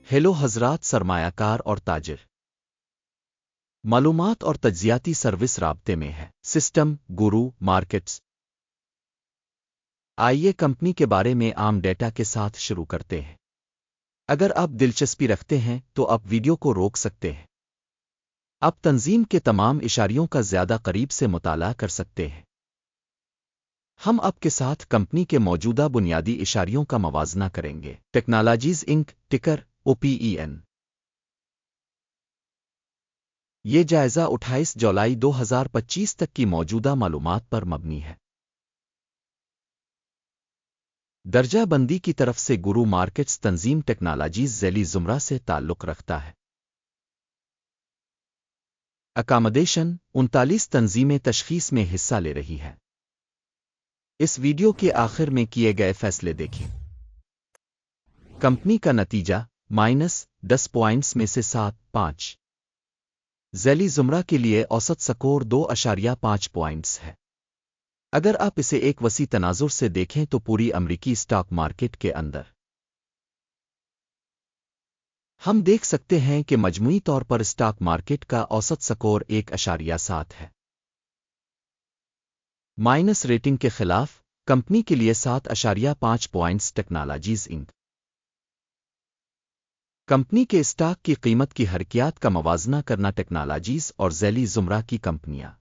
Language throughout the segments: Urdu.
ہیلو حضرات سرمایہ کار اور تاجر، معلومات اور تجزیاتی سروس رابطے میں ہے۔ سسٹم گورو مارکیٹس۔ آئیے کمپنی کے بارے میں عام ڈیٹا کے ساتھ شروع کرتے ہیں۔ اگر آپ دلچسپی رکھتے ہیں تو آپ ویڈیو کو روک سکتے ہیں۔ آپ تنظیم کے تمام اشاریوں کا زیادہ قریب سے مطالعہ کر سکتے ہیں۔ ہم آپ کے ساتھ کمپنی کے موجودہ بنیادی اشاریوں کا موازنہ کریں گے۔ ٹیکنالوجیز انک ٹکر OPEN۔ یہ جائزہ 28 جولائی 2025 تک کی موجودہ معلومات پر مبنی ہے۔ درجہ بندی کی طرف سے گورو مارکیٹس تنظیم ٹیکنالوجیز ذیلی زمرہ سے تعلق رکھتا ہے۔ اکاموڈیشن 39 تنظیمیں تشخیص میں حصہ لے رہی ہیں۔ اس ویڈیو کے آخر میں کیے گئے فیصلے دیکھیں۔ کمپنی کا نتیجہ -10 پوائنٹس میں سے 7.5۔ ذیلی زمرہ کے لیے اوسط سکور 2.5 پوائنٹس ہے۔ اگر آپ اسے ایک وسیع تناظر سے دیکھیں تو پوری امریکی اسٹاک مارکیٹ کے اندر ہم دیکھ سکتے ہیں کہ مجموعی طور پر اسٹاک مارکیٹ کا اوسط سکور 1.7 ہے۔ مائنس ریٹنگ کے خلاف کمپنی کے لیے 7.5 پوائنٹس۔ ٹیکنالوجیز انک کمپنی کے اسٹاک کی قیمت کی حرکیات کا موازنہ کرنا۔ ٹیکنالوجیز اور ذیلی زمرہ کی کمپنیاں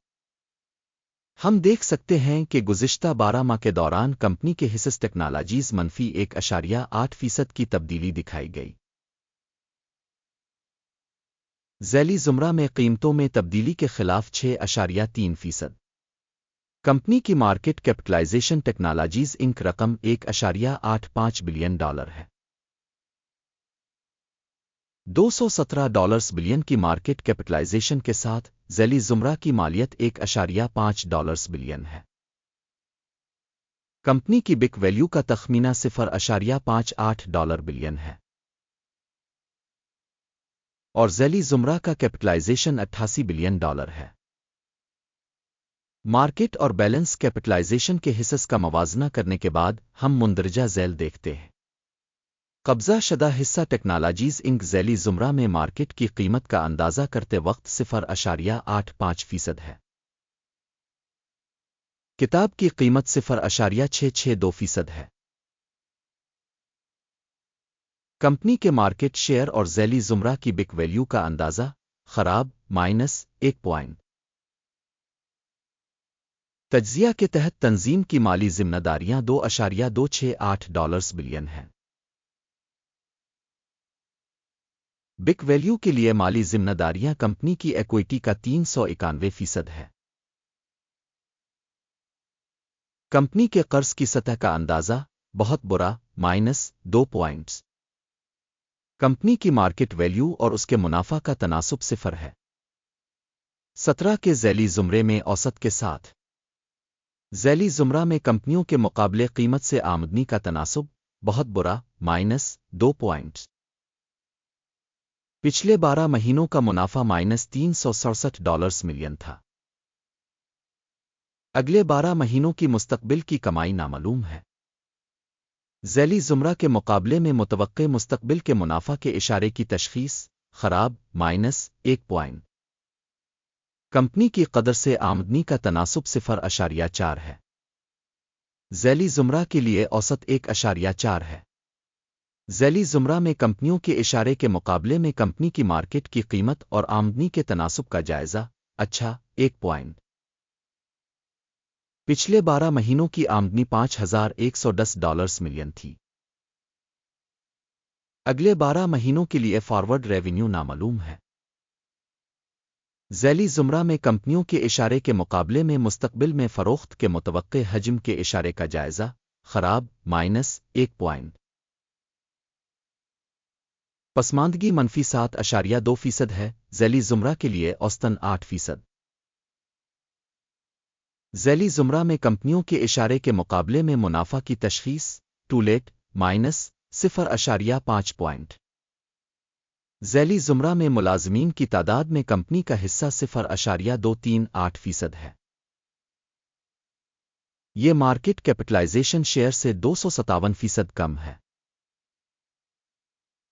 ہم دیکھ سکتے ہیں کہ گزشتہ 12 ماہ کے دوران کمپنی کے حصص ٹیکنالوجیز -1.8% کی تبدیلی دکھائی گئی۔ ذیلی زمرہ میں قیمتوں میں تبدیلی کے خلاف 6.3%۔ کمپنی کی مارکیٹ کیپٹلائزیشن ٹیکنالوجیز انک رقم $1.85 بلین ہے۔ $217 بلین کی مارکیٹ کیپٹلائزیشن کے ساتھ ذیلی زمرہ کی مالیت $1.5 بلین ہے۔ کمپنی کی بک ویلیو کا تخمینہ $0.58 بلین ہے اور ذیلی زمرہ کا کیپٹلائزیشن $88 بلین ہے۔ مارکیٹ اور بیلنس کیپٹلائزیشن کے حصص کا موازنہ کرنے کے بعد ہم مندرجہ ذیل دیکھتے ہیں۔ قبضہ شدہ حصہ ٹیکنالوجیز انک ذیلی زمرہ میں مارکیٹ کی قیمت کا اندازہ کرتے وقت 0.85% ہے۔ کتاب کی قیمت 0.662% ہے۔ کمپنی کے مارکیٹ شیئر اور ذیلی زمرہ کی بک ویلیو کا اندازہ خراب -1 پوائنٹ۔ تجزیہ کے تحت تنظیم کی مالی ذمہ داریاں $2.268 بلین ہیں۔ بک ویلیو کے لیے مالی ذمہ داریاں کمپنی کی ایکوئٹی کا 391% ہے۔ کمپنی کے قرض کی سطح کا اندازہ بہت برا -2 پوائنٹس۔ کمپنی کی مارکیٹ ویلیو اور اس کے منافع کا تناسب 0 ہے۔ 17 کے ذیلی زمرے میں اوسط کے ساتھ ذیلی زمرہ میں کمپنیوں کے مقابلے قیمت سے آمدنی کا تناسب بہت برا -2 پوائنٹس۔ پچھلے 12 مہینوں کا منافع $367 ملین تھا۔ اگلے 12 مہینوں کی مستقبل کی کمائی نامعلوم ہے۔ ذیلی زمرہ کے مقابلے میں متوقع مستقبل کے منافع کے اشارے کی تشخیص خراب -1 پوائنٹ۔ کمپنی کی قدر سے آمدنی کا تناسب 0.4 ہے۔ ذیلی زمرہ کے لیے اوسط 1.4 ہے۔ ذیلی زمرہ میں کمپنیوں کے اشارے کے مقابلے میں کمپنی کی مارکیٹ کی قیمت اور آمدنی کے تناسب کا جائزہ 1 پوائنٹ۔ پچھلے 12 مہینوں کی آمدنی $5,110 ملین تھی۔ اگلے 12 مہینوں کے لیے فارورڈ ریونیو نامعلوم ہے۔ ذیلی زمرہ میں کمپنیوں کے اشارے کے مقابلے میں مستقبل میں فروخت کے متوقع حجم کے اشارے کا جائزہ خراب -1 پوائنٹ۔ پسماندگی -7.2% ہے۔ ذیلی زمرہ کے لیے اوسطاً 8%۔ ذیلی زمرہ میں کمپنیوں کے اشارے کے مقابلے میں منافع کی تشخیص ٹو لیٹ -0.5 پوائنٹ۔ ذیلی زمرہ میں ملازمین کی تعداد میں کمپنی کا حصہ 0.238% ہے۔ یہ مارکیٹ کیپٹلائزیشن شیئر سے 257% کم ہے۔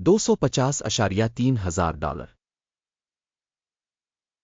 $250,300।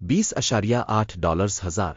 $20.8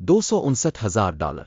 $259,000।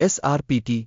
SRPT